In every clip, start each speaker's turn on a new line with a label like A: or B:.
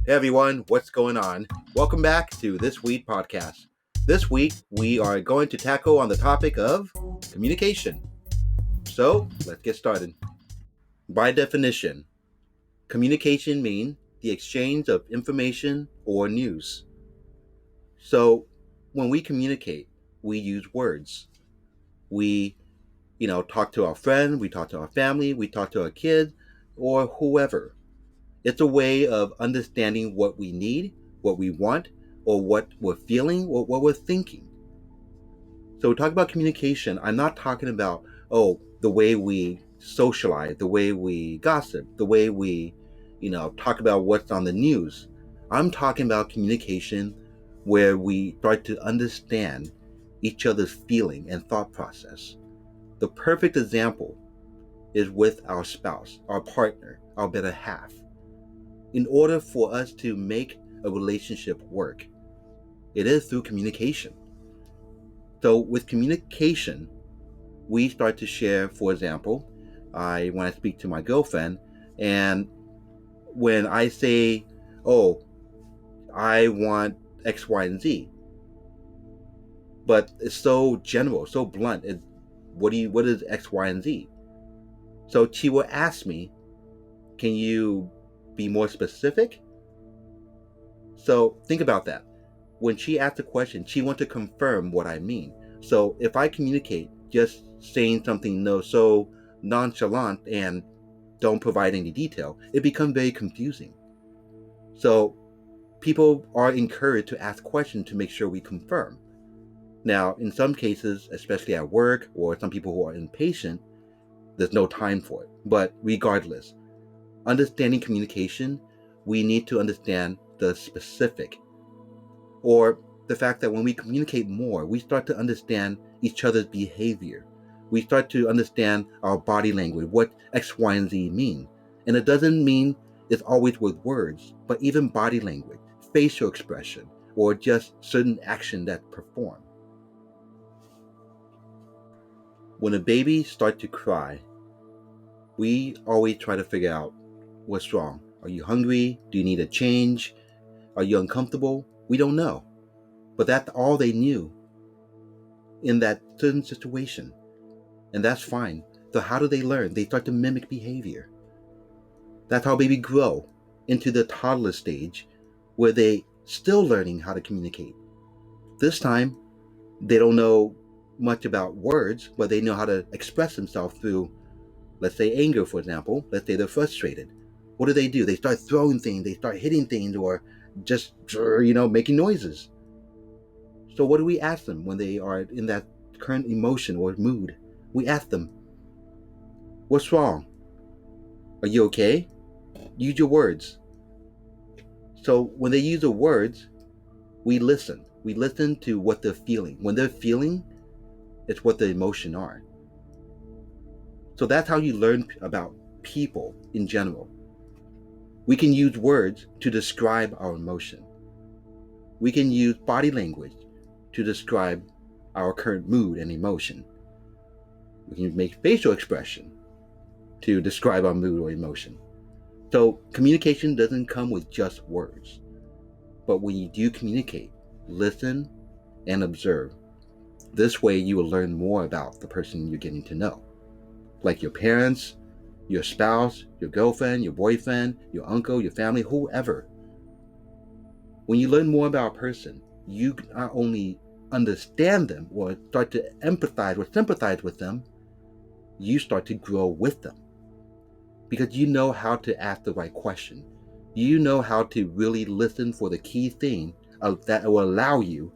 A: Hey everyone, what's going on? Welcome back to This Week podcast. This week we are going to tackle on the topic of communication. So let's get started. By definition, communication means the exchange of information or news. So when we communicate, we use words. We, talk to our friend, we talk to our family, we talk to our kids, or whoever. It's a way of understanding what we need, what we want, or what we're feeling, or what we're thinking. So we talk about communication. I'm not talking about, the way we socialize, the way we gossip, the way we, talk about what's on the news. I'm talking about communication where we start to understand each other's feeling and thought process. The perfect example is with our spouse, our partner, our better half. In order for us to make a relationship work, it is through communication. So with communication, we start to share, for example, when I speak to my girlfriend, and when I say, oh, I want X, Y, and Z, but it's so general, so blunt. What is X, Y, and Z? So she will ask me, can you be more specific? So think about that. When she asks a question, she wants to confirm what I mean. So if I communicate just saying something so nonchalant and don't provide any detail, it becomes very confusing. So people are encouraged to ask questions to make sure we confirm. Now, in some cases, especially at work or some people who are impatient, there's no time for it. But regardless, understanding communication, we need to understand the specific, or the fact that when we communicate more, we start to understand each other's behavior. We start to understand our body language, what X, Y, and Z mean. And it doesn't mean it's always with words, but even body language, facial expression, or just certain action that perform. When a baby starts to cry, we always try to figure out what's wrong. Are you hungry? Do you need a change? Are you uncomfortable? We don't know. But that's all they knew in that certain situation. And that's fine. So how do they learn? They start to mimic behavior. That's how babies grow into the toddler stage, where they still learning how to communicate. This time, they don't know much about words, but they know how to express themselves through, let's say, anger, for example. Let's say they're frustrated. What do? They start throwing things, they start hitting things, or just, making noises. So what do we ask them when they are in that current emotion or mood? We ask them, what's wrong? Are you okay? Use your words. So when they use the words, we listen. We listen to what they're feeling. When they're feeling, it's what the emotion are. So that's how you learn about people in general. We can use words to describe our emotion. We can use body language to describe our current mood and emotion. We can make facial expression to describe our mood or emotion. So communication doesn't come with just words. But when you do communicate, listen and observe. This way you will learn more about the person you're getting to know. Like your parents, your spouse, your girlfriend, your boyfriend, your uncle, your family, whoever. When you learn more about a person, you not only understand them or start to empathize or sympathize with them, you start to grow with them. Because you know how to ask the right question. You know how to really listen for the key thing that will allow you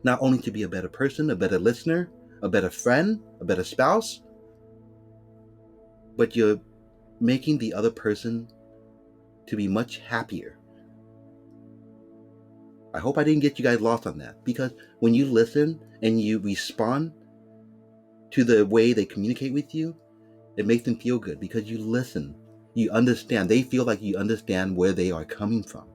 A: not only to be a better person, a better listener, a better friend, a better spouse, but you're making the other person to be much happier. I hope I didn't get you guys lost on that, because when you listen and you respond to the way they communicate with you, it makes them feel good because you listen, you understand. They feel like you understand where they are coming from.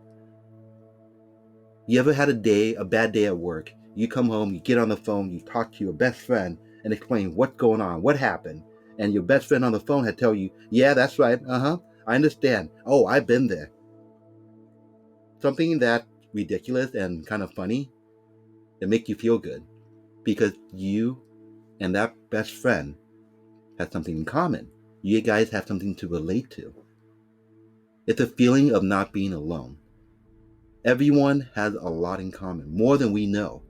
A: You ever had a bad day at work? You come home, you get on the phone, you talk to your best friend and explain what's going on, what happened. And your best friend on the phone had tell you, yeah, that's right. I understand. Oh, I've been there. something that's ridiculous and kind of funny, it makes you feel good because you and that best friend have something in common. You guys have something to relate to. It's a feeling of not being alone. Everyone has a lot in common, more than we know.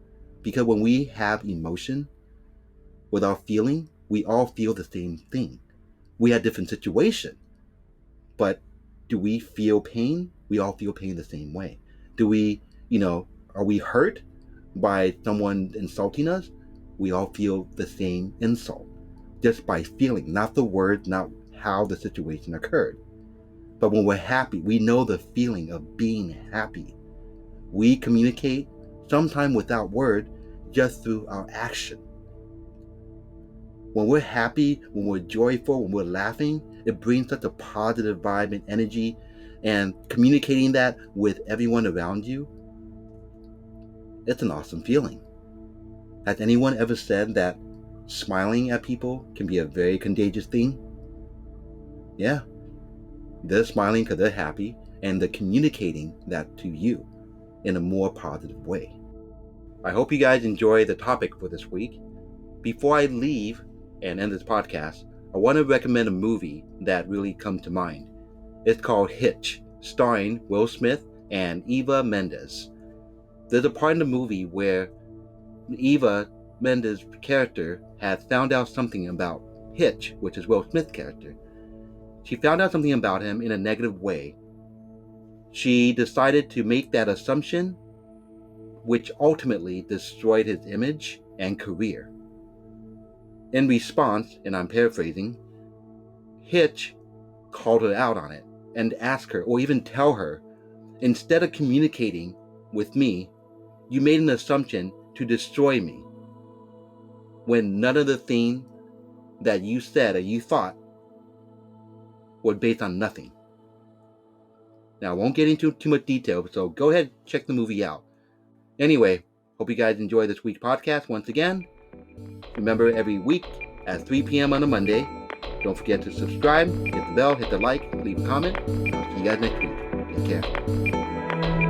A: Because when we have emotion with our feeling, we all feel the same thing. We have different situations, but do we feel pain? We all feel pain the same way. Do we, are we hurt by someone insulting us? We all feel the same insult just by feeling, not the words, not how the situation occurred. But when we're happy, we know the feeling of being happy. We communicate, sometimes without word, just through our action. When we're happy, when we're joyful, when we're laughing, it brings such a positive vibe and energy, and communicating that with everyone around you, it's an awesome feeling. Has anyone ever said that smiling at people can be a very contagious thing? Yeah, they're smiling because they're happy, and they're communicating that to you in a more positive way. I hope you guys enjoy the topic for this week. Before I leave and end this podcast, I want to recommend a movie that really comes to mind. It's called HITCH, starring Will Smith and Eva Mendes. There's a part in the movie where Eva Mendes' character has found out something about Hitch, which is Will Smith's character. She found out something about him in a negative way. She decided to make that assumption, which ultimately destroyed his image and career. In response, and I'm paraphrasing, Hitch called her out on it and asked her, or even tell her, instead of communicating with me, you made an assumption to destroy me, when none of the things that you said or you thought were based on nothing. Now, I won't get into too much detail, so go ahead and check the movie out. Anyway, hope you guys enjoy this week's podcast once again. Remember, every week at 3 p.m. on a Monday. Don't forget to subscribe, hit the bell, hit the like, leave a comment. I'll see you guys next week. Take care.